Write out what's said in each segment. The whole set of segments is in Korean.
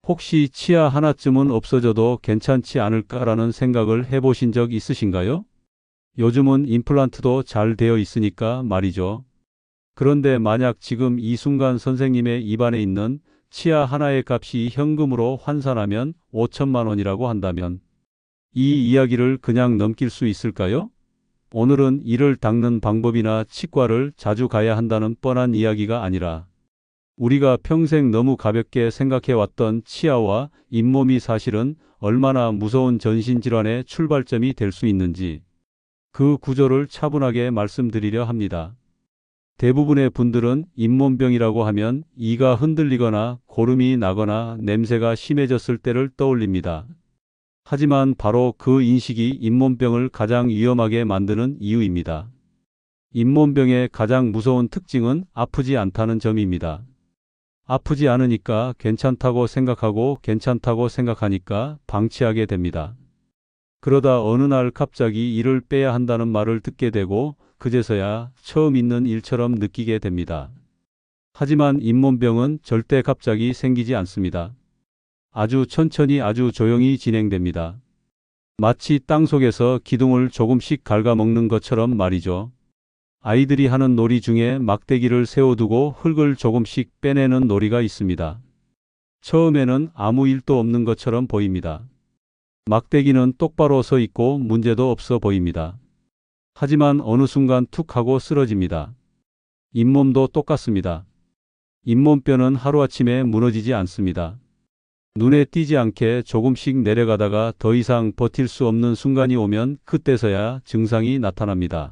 혹시 치아 하나쯤은 없어져도 괜찮지 않을까라는 생각을 해보신 적 있으신가요? 요즘은 임플란트도 잘 되어 있으니까 말이죠. 그런데 만약 지금 이 순간 선생님의 입안에 있는 치아 하나의 값이 현금으로 환산하면 5천만 원이라고 한다면 이 이야기를 그냥 넘길 수 있을까요? 오늘은 이를 닦는 방법이나 치과를 자주 가야 한다는 뻔한 이야기가 아니라 우리가 평생 너무 가볍게 생각해왔던 치아와 잇몸이 사실은 얼마나 무서운 전신질환의 출발점이 될 수 있는지 그 구조를 차분하게 말씀드리려 합니다. 대부분의 분들은 잇몸병이라고 하면 이가 흔들리거나 고름이 나거나 냄새가 심해졌을 때를 떠올립니다. 하지만 바로 그 인식이 잇몸병을 가장 위험하게 만드는 이유입니다. 잇몸병의 가장 무서운 특징은 아프지 않다는 점입니다. 아프지 않으니까 괜찮다고 생각하고 괜찮다고 생각하니까 방치하게 됩니다. 그러다 어느 날 갑자기 이를 빼야 한다는 말을 듣게 되고 그제서야 처음 있는 일처럼 느끼게 됩니다. 하지만 잇몸병은 절대 갑자기 생기지 않습니다. 아주 천천히 아주 조용히 진행됩니다. 마치 땅속에서 기둥을 조금씩 갉아먹는 것처럼 말이죠. 아이들이 하는 놀이 중에 막대기를 세워두고 흙을 조금씩 빼내는 놀이가 있습니다. 처음에는 아무 일도 없는 것처럼 보입니다. 막대기는 똑바로 서 있고 문제도 없어 보입니다. 하지만 어느 순간 툭 하고 쓰러집니다. 잇몸도 똑같습니다. 잇몸뼈는 하루아침에 무너지지 않습니다. 눈에 띄지 않게 조금씩 내려가다가 더 이상 버틸 수 없는 순간이 오면 그때서야 증상이 나타납니다.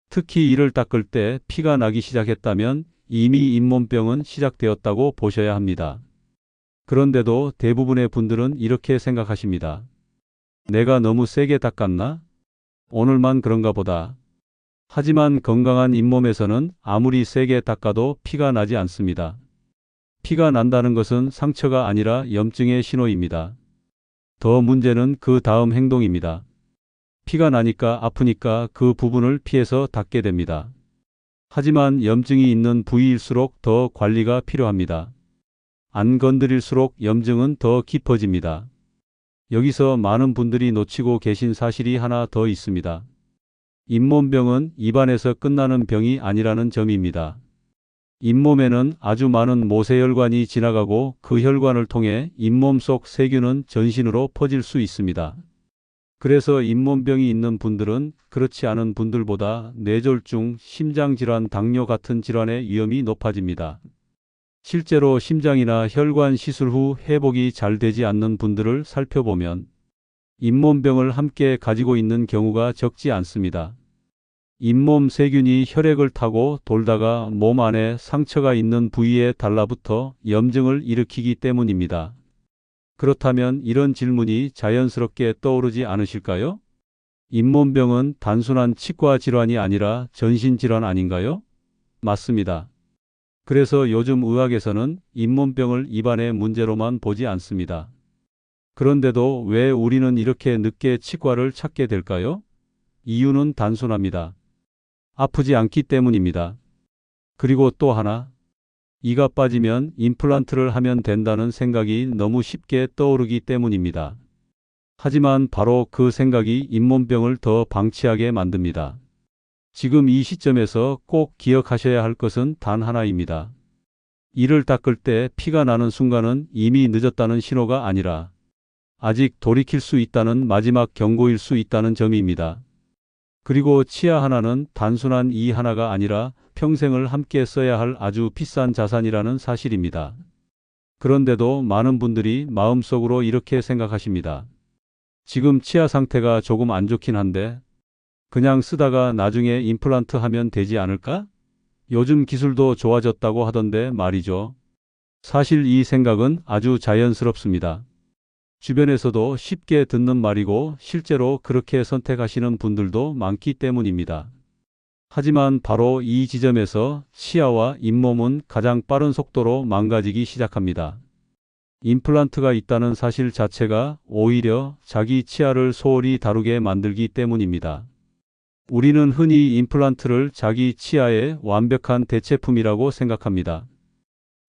특히 이를 닦을 때 피가 나기 시작했다면 이미 잇몸병은 시작되었다고 보셔야 합니다. 그런데도 대부분의 분들은 이렇게 생각하십니다. 내가 너무 세게 닦았나? 오늘만 그런가 보다. 하지만 건강한 잇몸에서는 아무리 세게 닦아도 피가 나지 않습니다. 피가 난다는 것은 상처가 아니라 염증의 신호입니다. 더 문제는 그 다음 행동입니다. 피가 나니까 아프니까 그 부분을 피해서 닦게 됩니다. 하지만 염증이 있는 부위일수록 더 관리가 필요합니다. 안 건드릴수록 염증은 더 깊어집니다. 여기서 많은 분들이 놓치고 계신 사실이 하나 더 있습니다. 잇몸병은 입안에서 끝나는 병이 아니라는 점입니다. 잇몸에는 아주 많은 모세혈관이 지나가고 그 혈관을 통해 잇몸 속 세균은 전신으로 퍼질 수 있습니다. 그래서 잇몸병이 있는 분들은 그렇지 않은 분들보다 뇌졸중, 심장질환, 당뇨 같은 질환의 위험이 높아집니다. 실제로 심장이나 혈관 시술 후 회복이 잘 되지 않는 분들을 살펴보면 잇몸병을 함께 가지고 있는 경우가 적지 않습니다. 잇몸 세균이 혈액을 타고 돌다가 몸 안에 상처가 있는 부위에 달라붙어 염증을 일으키기 때문입니다. 그렇다면 이런 질문이 자연스럽게 떠오르지 않으실까요? 잇몸병은 단순한 치과 질환이 아니라 전신질환 아닌가요? 맞습니다. 그래서 요즘 의학에서는 잇몸병을 입안의 문제로만 보지 않습니다. 그런데도 왜 우리는 이렇게 늦게 치과를 찾게 될까요? 이유는 단순합니다. 아프지 않기 때문입니다. 그리고 또 하나, 이가 빠지면 임플란트를 하면 된다는 생각이 너무 쉽게 떠오르기 때문입니다. 하지만 바로 그 생각이 잇몸병을 더 방치하게 만듭니다. 지금 이 시점에서 꼭 기억하셔야 할 것은 단 하나입니다. 이를 닦을 때 피가 나는 순간은 이미 늦었다는 신호가 아니라 아직 돌이킬 수 있다는 마지막 경고일 수 있다는 점입니다. 그리고 치아 하나는 단순한 이 하나가 아니라 평생을 함께 써야 할 아주 비싼 자산이라는 사실입니다. 그런데도 많은 분들이 마음속으로 이렇게 생각하십니다. 지금 치아 상태가 조금 안 좋긴 한데 그냥 쓰다가 나중에 임플란트 하면 되지 않을까? 요즘 기술도 좋아졌다고 하던데 말이죠. 사실 이 생각은 아주 자연스럽습니다. 주변에서도 쉽게 듣는 말이고 실제로 그렇게 선택하시는 분들도 많기 때문입니다. 하지만 바로 이 지점에서 치아와 잇몸은 가장 빠른 속도로 망가지기 시작합니다. 임플란트가 있다는 사실 자체가 오히려 자기 치아를 소홀히 다루게 만들기 때문입니다. 우리는 흔히 임플란트를 자기 치아의 완벽한 대체품이라고 생각합니다.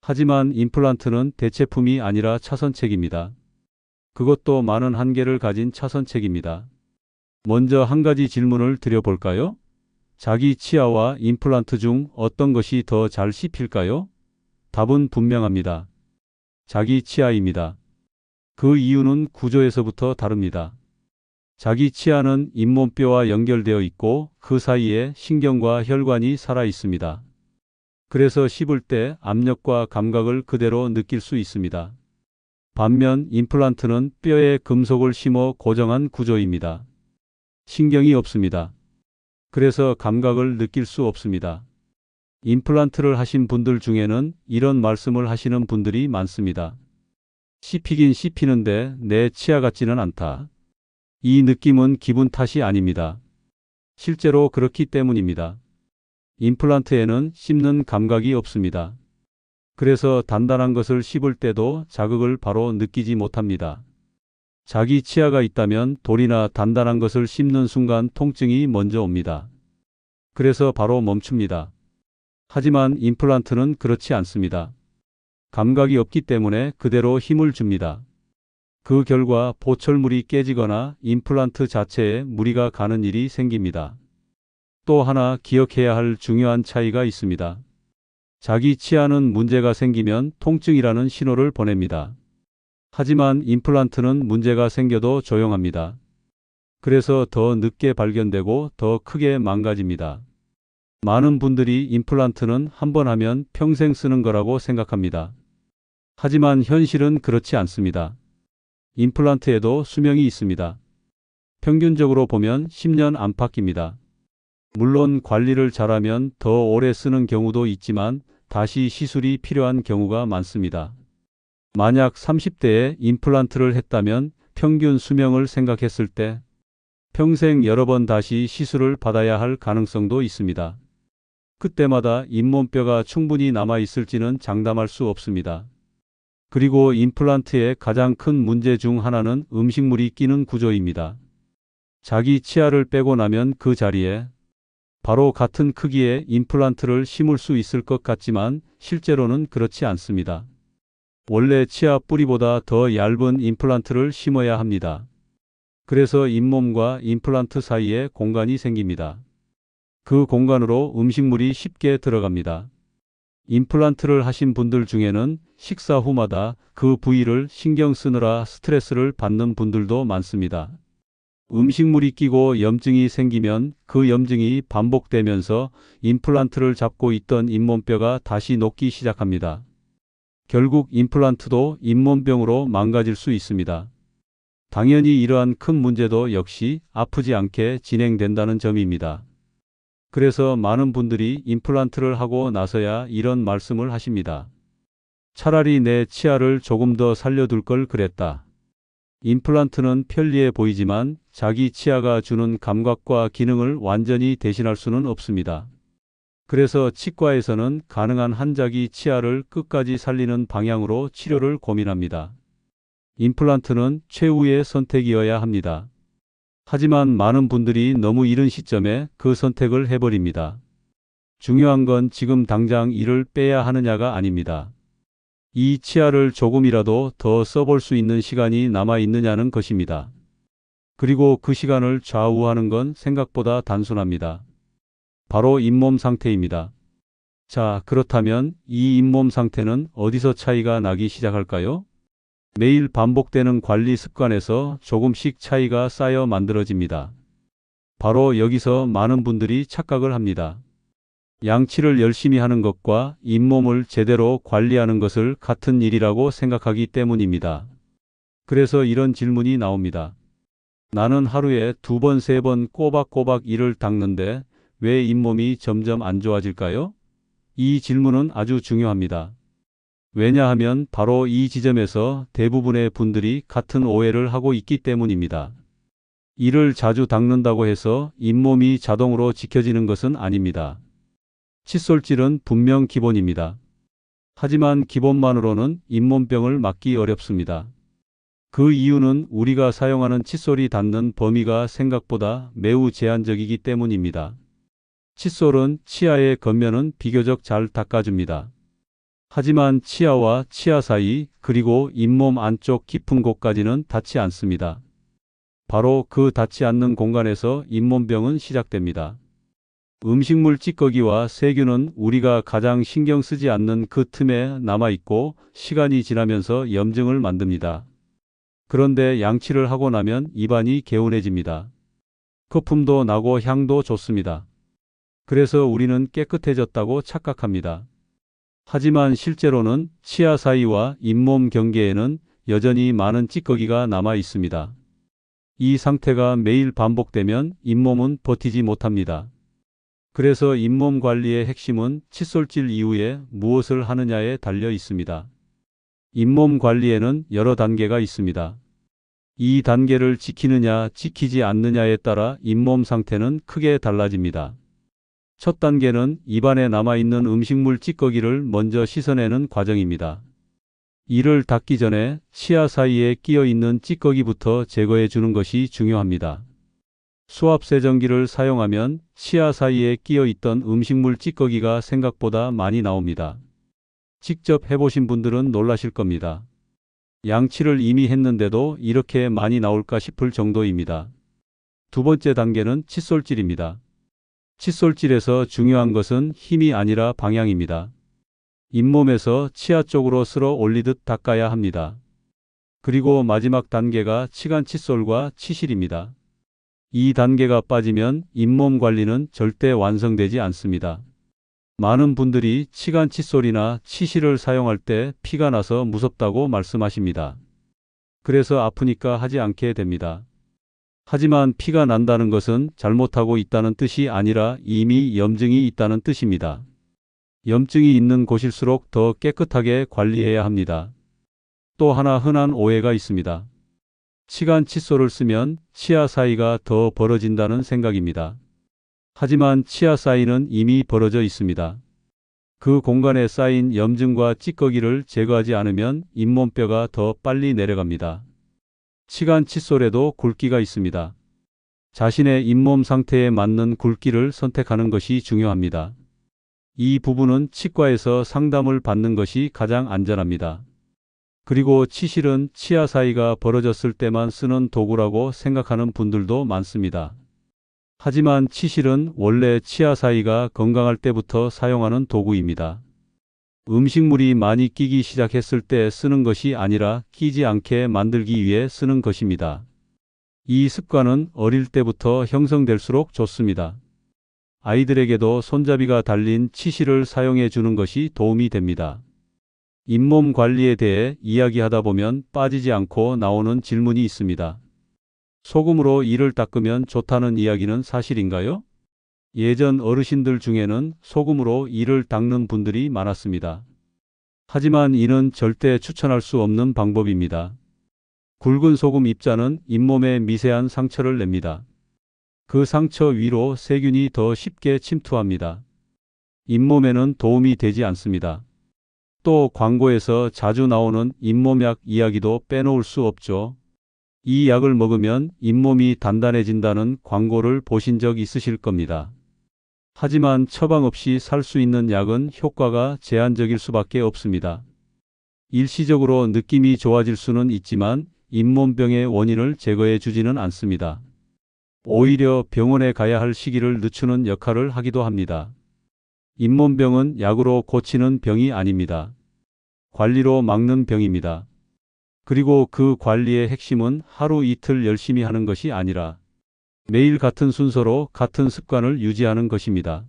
하지만 임플란트는 대체품이 아니라 차선책입니다. 그것도 많은 한계를 가진 차선책입니다. 먼저 한 가지 질문을 드려볼까요? 자기 치아와 임플란트 중 어떤 것이 더 잘 씹힐까요? 답은 분명합니다. 자기 치아입니다. 그 이유는 구조에서부터 다릅니다. 자기 치아는 잇몸뼈와 연결되어 있고 그 사이에 신경과 혈관이 살아 있습니다. 그래서 씹을 때 압력과 감각을 그대로 느낄 수 있습니다. 반면 임플란트는 뼈에 금속을 심어 고정한 구조입니다. 신경이 없습니다. 그래서 감각을 느낄 수 없습니다. 임플란트를 하신 분들 중에는 이런 말씀을 하시는 분들이 많습니다. 씹히긴 씹히는데 내 치아 같지는 않다. 이 느낌은 기분 탓이 아닙니다. 실제로 그렇기 때문입니다. 임플란트에는 씹는 감각이 없습니다. 그래서 단단한 것을 씹을 때도 자극을 바로 느끼지 못합니다. 자기 치아가 있다면 돌이나 단단한 것을 씹는 순간 통증이 먼저 옵니다. 그래서 바로 멈춥니다. 하지만 임플란트는 그렇지 않습니다. 감각이 없기 때문에 그대로 힘을 줍니다. 그 결과 보철물이 깨지거나 임플란트 자체에 무리가 가는 일이 생깁니다. 또 하나 기억해야 할 중요한 차이가 있습니다. 자기 치아는 문제가 생기면 통증이라는 신호를 보냅니다. 하지만 임플란트는 문제가 생겨도 조용합니다. 그래서 더 늦게 발견되고 더 크게 망가집니다. 많은 분들이 임플란트는 한 번 하면 평생 쓰는 거라고 생각합니다. 하지만 현실은 그렇지 않습니다. 임플란트에도 수명이 있습니다. 평균적으로 보면 10년 안팎입니다. 물론 관리를 잘하면 더 오래 쓰는 경우도 있지만 다시 시술이 필요한 경우가 많습니다. 만약 30대에 임플란트를 했다면 평균 수명을 생각했을 때 평생 여러 번 다시 시술을 받아야 할 가능성도 있습니다. 그때마다 잇몸뼈가 충분히 남아있을지는 장담할 수 없습니다. 그리고 임플란트의 가장 큰 문제 중 하나는 음식물이 끼는 구조입니다. 자기 치아를 빼고 나면 그 자리에 바로 같은 크기의 임플란트를 심을 수 있을 것 같지만 실제로는 그렇지 않습니다. 원래 치아 뿌리보다 더 얇은 임플란트를 심어야 합니다. 그래서 잇몸과 임플란트 사이에 공간이 생깁니다. 그 공간으로 음식물이 쉽게 들어갑니다. 임플란트를 하신 분들 중에는 식사 후마다 그 부위를 신경 쓰느라 스트레스를 받는 분들도 많습니다. 음식물이 끼고 염증이 생기면 그 염증이 반복되면서 임플란트를 잡고 있던 잇몸뼈가 다시 녹기 시작합니다. 결국 임플란트도 잇몸병으로 망가질 수 있습니다. 당연히 이러한 큰 문제도 역시 아프지 않게 진행된다는 점입니다. 그래서 많은 분들이 임플란트를 하고 나서야 이런 말씀을 하십니다. 차라리 내 치아를 조금 더 살려둘 걸 그랬다. 임플란트는 편리해 보이지만 자기 치아가 주는 감각과 기능을 완전히 대신할 수는 없습니다. 그래서 치과에서는 가능한 한 자기 치아를 끝까지 살리는 방향으로 치료를 고민합니다. 임플란트는 최후의 선택이어야 합니다. 하지만 많은 분들이 너무 이른 시점에 그 선택을 해버립니다. 중요한 건 지금 당장 이를 빼야 하느냐가 아닙니다. 이 치아를 조금이라도 더 써볼 수 있는 시간이 남아 있느냐는 것입니다. 그리고 그 시간을 좌우하는 건 생각보다 단순합니다. 바로 잇몸 상태입니다. 자, 그렇다면 이 잇몸 상태는 어디서 차이가 나기 시작할까요? 매일 반복되는 관리 습관에서 조금씩 차이가 쌓여 만들어집니다. 바로 여기서 많은 분들이 착각을 합니다. 양치를 열심히 하는 것과 잇몸을 제대로 관리하는 것을 같은 일이라고 생각하기 때문입니다. 그래서 이런 질문이 나옵니다. 나는 하루에 2번, 3번 꼬박꼬박 이를 닦는데 왜 잇몸이 점점 안 좋아질까요? 이 질문은 아주 중요합니다. 왜냐하면 바로 이 지점에서 대부분의 분들이 같은 오해를 하고 있기 때문입니다. 이를 자주 닦는다고 해서 잇몸이 자동으로 지켜지는 것은 아닙니다. 칫솔질은 분명 기본입니다. 하지만 기본만으로는 잇몸병을 막기 어렵습니다. 그 이유는 우리가 사용하는 칫솔이 닿는 범위가 생각보다 매우 제한적이기 때문입니다. 칫솔은 치아의 겉면은 비교적 잘 닦아줍니다. 하지만 치아와 치아 사이 그리고 잇몸 안쪽 깊은 곳까지는 닿지 않습니다. 바로 그 닿지 않는 공간에서 잇몸병은 시작됩니다. 음식물 찌꺼기와 세균은 우리가 가장 신경 쓰지 않는 그 틈에 남아있고 시간이 지나면서 염증을 만듭니다. 그런데 양치를 하고 나면 입안이 개운해집니다. 거품도 나고 향도 좋습니다. 그래서 우리는 깨끗해졌다고 착각합니다. 하지만 실제로는 치아 사이와 잇몸 경계에는 여전히 많은 찌꺼기가 남아 있습니다. 이 상태가 매일 반복되면 잇몸은 버티지 못합니다. 그래서 잇몸 관리의 핵심은 칫솔질 이후에 무엇을 하느냐에 달려 있습니다. 잇몸 관리에는 여러 단계가 있습니다. 이 단계를 지키느냐 지키지 않느냐에 따라 잇몸 상태는 크게 달라집니다. 첫 단계는 입안에 남아있는 음식물 찌꺼기를 먼저 씻어내는 과정입니다. 이를 닦기 전에 치아 사이에 끼어 있는 찌꺼기부터 제거해 주는 것이 중요합니다. 수압세정기를 사용하면 치아 사이에 끼어 있던 음식물 찌꺼기가 생각보다 많이 나옵니다. 직접 해보신 분들은 놀라실 겁니다. 양치를 이미 했는데도 이렇게 많이 나올까 싶을 정도입니다. 두 번째 단계는 칫솔질입니다. 칫솔질에서 중요한 것은 힘이 아니라 방향입니다. 잇몸에서 치아 쪽으로 쓸어 올리듯 닦아야 합니다. 그리고 마지막 단계가 치간 칫솔과 치실입니다. 이 단계가 빠지면 잇몸 관리는 절대 완성되지 않습니다. 많은 분들이 치간 칫솔이나 치실을 사용할 때 피가 나서 무섭다고 말씀하십니다. 그래서 아프니까 하지 않게 됩니다. 하지만 피가 난다는 것은 잘못하고 있다는 뜻이 아니라 이미 염증이 있다는 뜻입니다. 염증이 있는 곳일수록 더 깨끗하게 관리해야 합니다. 또 하나 흔한 오해가 있습니다. 치간 칫솔을 쓰면 치아 사이가 더 벌어진다는 생각입니다. 하지만 치아 사이는 이미 벌어져 있습니다. 그 공간에 쌓인 염증과 찌꺼기를 제거하지 않으면 잇몸뼈가 더 빨리 내려갑니다. 치간 칫솔에도 굵기가 있습니다. 자신의 잇몸 상태에 맞는 굵기를 선택하는 것이 중요합니다. 이 부분은 치과에서 상담을 받는 것이 가장 안전합니다. 그리고 치실은 치아 사이가 벌어졌을 때만 쓰는 도구라고 생각하는 분들도 많습니다. 하지만 치실은 원래 치아 사이가 건강할 때부터 사용하는 도구입니다. 음식물이 많이 끼기 시작했을 때 쓰는 것이 아니라 끼지 않게 만들기 위해 쓰는 것입니다. 이 습관은 어릴 때부터 형성될수록 좋습니다. 아이들에게도 손잡이가 달린 치실을 사용해 주는 것이 도움이 됩니다. 잇몸 관리에 대해 이야기하다 보면 빠지지 않고 나오는 질문이 있습니다. 소금으로 이를 닦으면 좋다는 이야기는 사실인가요? 예전 어르신들 중에는 소금으로 이를 닦는 분들이 많았습니다. 하지만 이는 절대 추천할 수 없는 방법입니다. 굵은 소금 입자는 잇몸에 미세한 상처를 냅니다. 그 상처 위로 세균이 더 쉽게 침투합니다. 잇몸에는 도움이 되지 않습니다. 또 광고에서 자주 나오는 잇몸약 이야기도 빼놓을 수 없죠. 이 약을 먹으면 잇몸이 단단해진다는 광고를 보신 적 있으실 겁니다. 하지만 처방 없이 살 수 있는 약은 효과가 제한적일 수밖에 없습니다. 일시적으로 느낌이 좋아질 수는 있지만 잇몸병의 원인을 제거해 주지는 않습니다. 오히려 병원에 가야 할 시기를 늦추는 역할을 하기도 합니다. 잇몸병은 약으로 고치는 병이 아닙니다. 관리로 막는 병입니다. 그리고 그 관리의 핵심은 하루 이틀 열심히 하는 것이 아니라 매일 같은 순서로 같은 습관을 유지하는 것입니다.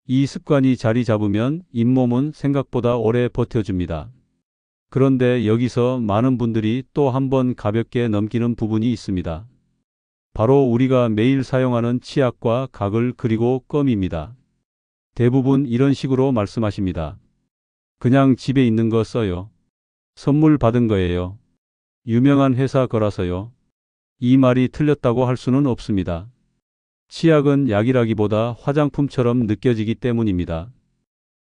이 습관이 자리 잡으면 잇몸은 생각보다 오래 버텨줍니다. 그런데 여기서 많은 분들이 또 한 번 가볍게 넘기는 부분이 있습니다. 바로 우리가 매일 사용하는 치약과 가글 그리고 껌입니다. 대부분 이런 식으로 말씀하십니다. 그냥 집에 있는 거 써요. 선물 받은 거예요. 유명한 회사 거라서요. 이 말이 틀렸다고 할 수는 없습니다. 치약은 약이라기보다 화장품처럼 느껴지기 때문입니다.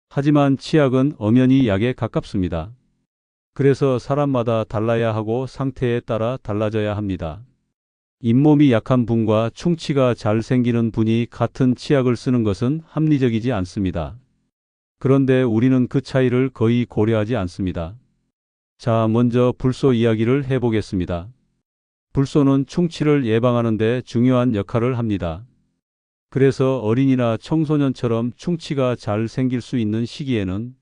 하지만 치약은 엄연히 약에 가깝습니다. 그래서 사람마다 달라야 하고 상태에 따라 달라져야 합니다. 잇몸이 약한 분과 충치가 잘 생기는 분이 같은 치약을 쓰는 것은 합리적이지 않습니다. 그런데 우리는 그 차이를 거의 고려하지 않습니다. 자, 먼저 불소 이야기를 해보겠습니다. 불소는 충치를 예방하는 데 중요한 역할을 합니다. 그래서 어린이나 청소년처럼 충치가 잘 생길 수 있는 시기에는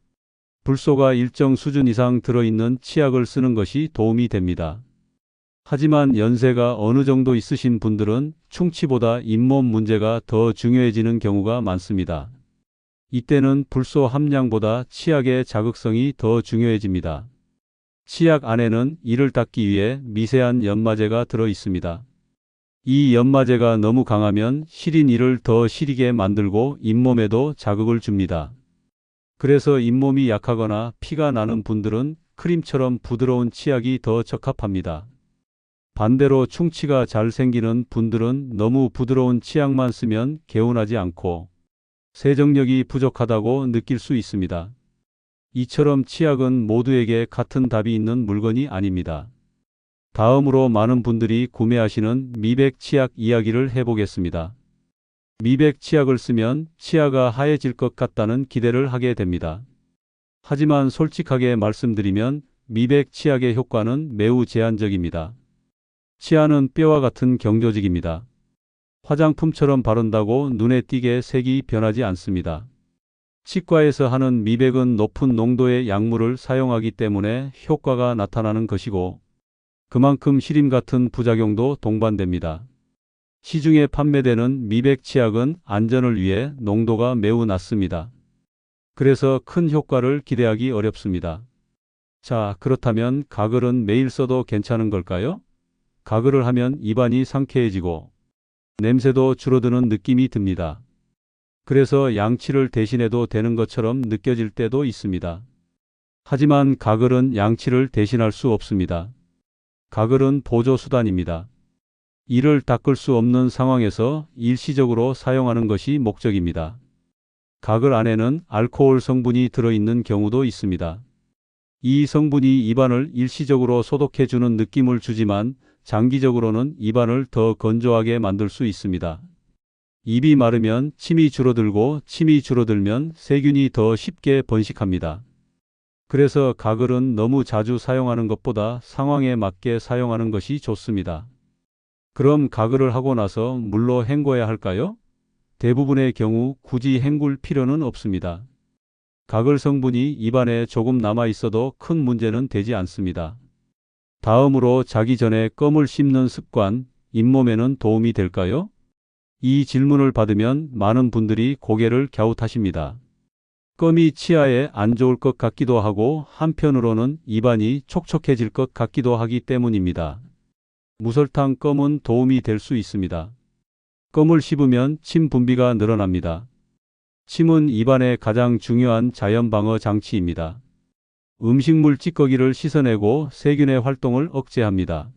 불소가 일정 수준 이상 들어있는 치약을 쓰는 것이 도움이 됩니다. 하지만 연세가 어느 정도 있으신 분들은 충치보다 잇몸 문제가 더 중요해지는 경우가 많습니다. 이때는 불소 함량보다 치약의 자극성이 더 중요해집니다. 치약 안에는 이를 닦기 위해 미세한 연마제가 들어 있습니다. 이 연마제가 너무 강하면 시린 이를 더 시리게 만들고 잇몸에도 자극을 줍니다. 그래서 잇몸이 약하거나 피가 나는 분들은 크림처럼 부드러운 치약이 더 적합합니다. 반대로 충치가 잘 생기는 분들은 너무 부드러운 치약만 쓰면 개운하지 않고 세정력이 부족하다고 느낄 수 있습니다. 이처럼 치약은 모두에게 같은 답이 있는 물건이 아닙니다. 다음으로 많은 분들이 구매하시는 미백 치약 이야기를 해보겠습니다. 미백 치약을 쓰면 치아가 하얘질 것 같다는 기대를 하게 됩니다. 하지만 솔직하게 말씀드리면 미백 치약의 효과는 매우 제한적입니다. 치아는 뼈와 같은 경조직입니다. 화장품처럼 바른다고 눈에 띄게 색이 변하지 않습니다. 치과에서 하는 미백은 높은 농도의 약물을 사용하기 때문에 효과가 나타나는 것이고 그만큼 시림 같은 부작용도 동반됩니다. 시중에 판매되는 미백 치약은 안전을 위해 농도가 매우 낮습니다. 그래서 큰 효과를 기대하기 어렵습니다. 자, 그렇다면 가글은 매일 써도 괜찮은 걸까요? 가글을 하면 입안이 상쾌해지고 냄새도 줄어드는 느낌이 듭니다. 그래서 양치를 대신해도 되는 것처럼 느껴질 때도 있습니다. 하지만 가글은 양치를 대신할 수 없습니다. 가글은 보조 수단입니다. 이를 닦을 수 없는 상황에서 일시적으로 사용하는 것이 목적입니다. 가글 안에는 알코올 성분이 들어있는 경우도 있습니다. 이 성분이 입안을 일시적으로 소독해주는 느낌을 주지만 장기적으로는 입안을 더 건조하게 만들 수 있습니다. 입이 마르면 침이 줄어들고 침이 줄어들면 세균이 더 쉽게 번식합니다. 그래서 가글은 너무 자주 사용하는 것보다 상황에 맞게 사용하는 것이 좋습니다. 그럼 가글을 하고 나서 물로 헹궈야 할까요? 대부분의 경우 굳이 헹굴 필요는 없습니다. 가글 성분이 입안에 조금 남아 있어도 큰 문제는 되지 않습니다. 다음으로 자기 전에 껌을 씹는 습관, 잇몸에는 도움이 될까요? 이 질문을 받으면 많은 분들이 고개를 갸웃하십니다. 껌이 치아에 안 좋을 것 같기도 하고 한편으로는 입안이 촉촉해질 것 같기도 하기 때문입니다. 무설탕 껌은 도움이 될 수 있습니다. 껌을 씹으면 침 분비가 늘어납니다. 침은 입안의 가장 중요한 자연 방어 장치입니다. 음식물 찌꺼기를 씻어내고 세균의 활동을 억제합니다.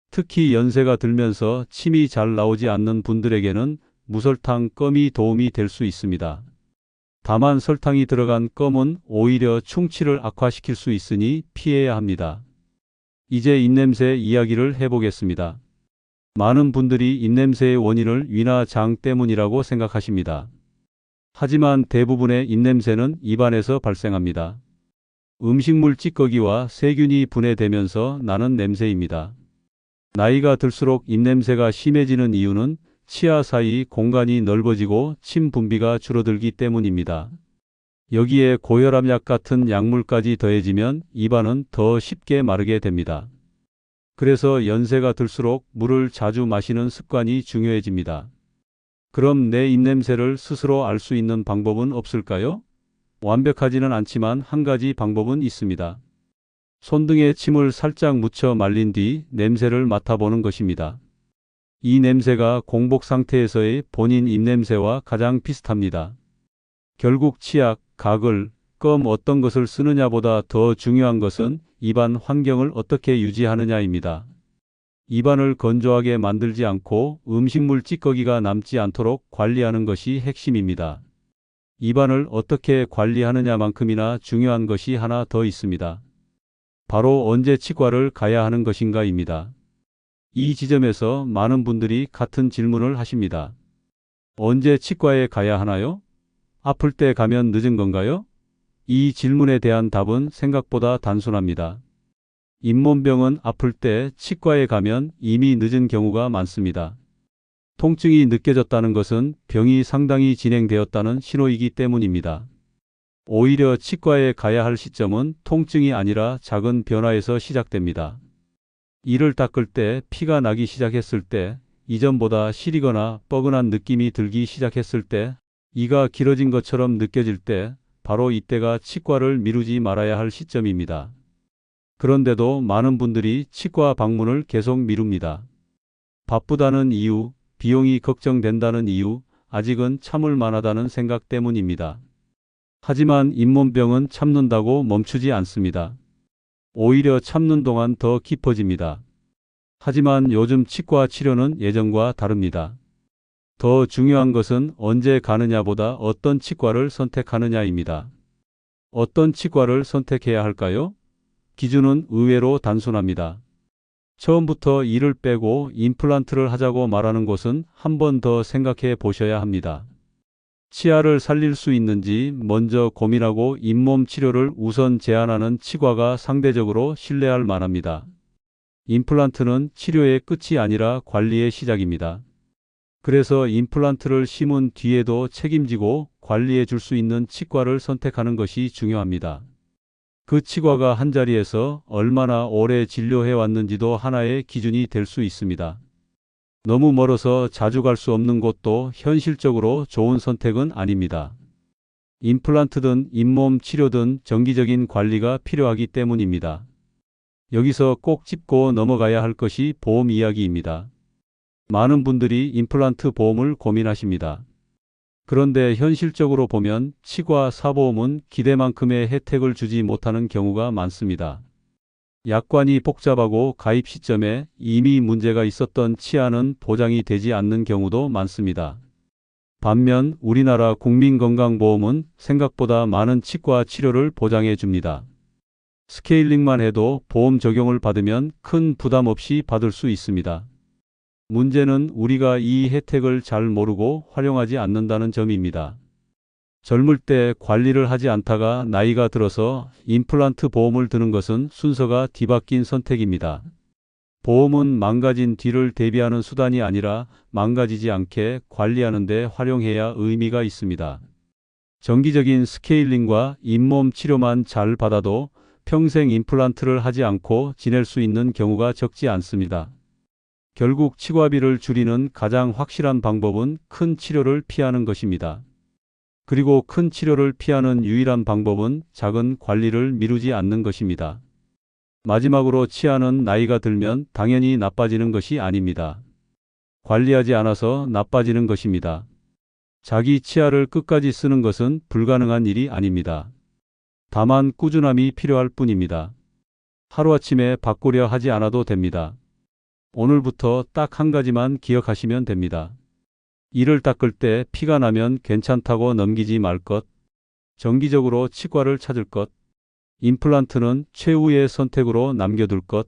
특히 연세가 들면서 침이 잘 나오지 않는 분들에게는 무설탕 껌이 도움이 될 수 있습니다. 다만 설탕이 들어간 껌은 오히려 충치를 악화시킬 수 있으니 피해야 합니다. 이제 입냄새 이야기를 해보겠습니다. 많은 분들이 입냄새의 원인을 위나 장 때문이라고 생각하십니다. 하지만 대부분의 입냄새는 입안에서 발생합니다. 음식물 찌꺼기와 세균이 분해되면서 나는 냄새입니다. 나이가 들수록 입냄새가 심해지는 이유는 치아 사이 공간이 넓어지고 침 분비가 줄어들기 때문입니다. 여기에 고혈압약 같은 약물까지 더해지면 입안은 더 쉽게 마르게 됩니다. 그래서 연세가 들수록 물을 자주 마시는 습관이 중요해집니다. 그럼 내 입냄새를 스스로 알 수 있는 방법은 없을까요? 완벽하지는 않지만 한 가지 방법은 있습니다. 손등에 침을 살짝 묻혀 말린 뒤 냄새를 맡아보는 것입니다. 이 냄새가 공복 상태에서의 본인 입냄새와 가장 비슷합니다. 결국 치약, 가글, 껌 어떤 것을 쓰느냐보다 더 중요한 것은 입안 환경을 어떻게 유지하느냐입니다. 입안을 건조하게 만들지 않고 음식물 찌꺼기가 남지 않도록 관리하는 것이 핵심입니다. 입안을 어떻게 관리하느냐만큼이나 중요한 것이 하나 더 있습니다. 바로 언제 치과를 가야 하는 것인가입니다. 이 지점에서 많은 분들이 같은 질문을 하십니다. 언제 치과에 가야 하나요? 아플 때 가면 늦은 건가요? 이 질문에 대한 답은 생각보다 단순합니다. 잇몸병은 아플 때 치과에 가면 이미 늦은 경우가 많습니다. 통증이 느껴졌다는 것은 병이 상당히 진행되었다는 신호이기 때문입니다. 오히려 치과에 가야 할 시점은 통증이 아니라 작은 변화에서 시작됩니다. 이를 닦을 때 피가 나기 시작했을 때, 이전보다 시리거나 뻐근한 느낌이 들기 시작했을 때, 이가 길어진 것처럼 느껴질 때, 바로 이때가 치과를 미루지 말아야 할 시점입니다. 그런데도 많은 분들이 치과 방문을 계속 미룹니다. 바쁘다는 이유, 비용이 걱정된다는 이유, 아직은 참을 만하다는 생각 때문입니다. 하지만 잇몸병은 참는다고 멈추지 않습니다. 오히려 참는 동안 더 깊어집니다. 하지만 요즘 치과 치료는 예전과 다릅니다. 더 중요한 것은 언제 가느냐보다 어떤 치과를 선택하느냐입니다. 어떤 치과를 선택해야 할까요? 기준은 의외로 단순합니다. 처음부터 이를 빼고 임플란트를 하자고 말하는 곳은 한 번 더 생각해 보셔야 합니다. 치아를 살릴 수 있는지 먼저 고민하고 잇몸 치료를 우선 제안하는 치과가 상대적으로 신뢰할 만합니다. 임플란트는 치료의 끝이 아니라 관리의 시작입니다. 그래서 임플란트를 심은 뒤에도 책임지고 관리해 줄 수 있는 치과를 선택하는 것이 중요합니다. 그 치과가 한자리에서 얼마나 오래 진료해 왔는지도 하나의 기준이 될 수 있습니다. 너무 멀어서 자주 갈 수 없는 곳도 현실적으로 좋은 선택은 아닙니다. 임플란트든 잇몸 치료든 정기적인 관리가 필요하기 때문입니다. 여기서 꼭 짚고 넘어가야 할 것이 보험 이야기입니다. 많은 분들이 임플란트 보험을 고민하십니다. 그런데 현실적으로 보면 치과 사보험은 기대만큼의 혜택을 주지 못하는 경우가 많습니다. 약관이 복잡하고 가입 시점에 이미 문제가 있었던 치아는 보장이 되지 않는 경우도 많습니다. 반면 우리나라 국민건강보험은 생각보다 많은 치과 치료를 보장해 줍니다. 스케일링만 해도 보험 적용을 받으면 큰 부담 없이 받을 수 있습니다. 문제는 우리가 이 혜택을 잘 모르고 활용하지 않는다는 점입니다. 젊을 때 관리를 하지 않다가 나이가 들어서 임플란트 보험을 드는 것은 순서가 뒤바뀐 선택입니다. 보험은 망가진 뒤를 대비하는 수단이 아니라 망가지지 않게 관리하는 데 활용해야 의미가 있습니다. 정기적인 스케일링과 잇몸 치료만 잘 받아도 평생 임플란트를 하지 않고 지낼 수 있는 경우가 적지 않습니다. 결국 치과비를 줄이는 가장 확실한 방법은 큰 치료를 피하는 것입니다. 그리고 큰 치료를 피하는 유일한 방법은 작은 관리를 미루지 않는 것입니다. 마지막으로 치아는 나이가 들면 당연히 나빠지는 것이 아닙니다. 관리하지 않아서 나빠지는 것입니다. 자기 치아를 끝까지 쓰는 것은 불가능한 일이 아닙니다. 다만 꾸준함이 필요할 뿐입니다. 하루아침에 바꾸려 하지 않아도 됩니다. 오늘부터 딱 한 가지만 기억하시면 됩니다. 이를 닦을 때 피가 나면 괜찮다고 넘기지 말 것, 정기적으로 치과를 찾을 것, 임플란트는 최후의 선택으로 남겨둘 것,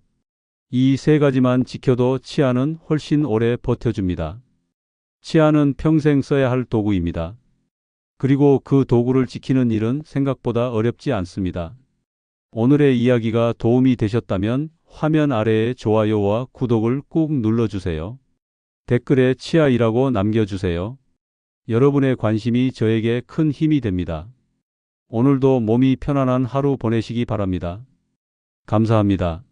이 세 가지만 지켜도 치아는 훨씬 오래 버텨줍니다. 치아는 평생 써야 할 도구입니다. 그리고 그 도구를 지키는 일은 생각보다 어렵지 않습니다. 오늘의 이야기가 도움이 되셨다면 화면 아래에 좋아요와 구독을 꾹 눌러주세요. 댓글에 치아이라고 남겨주세요. 여러분의 관심이 저에게 큰 힘이 됩니다. 오늘도 몸이 편안한 하루 보내시기 바랍니다. 감사합니다.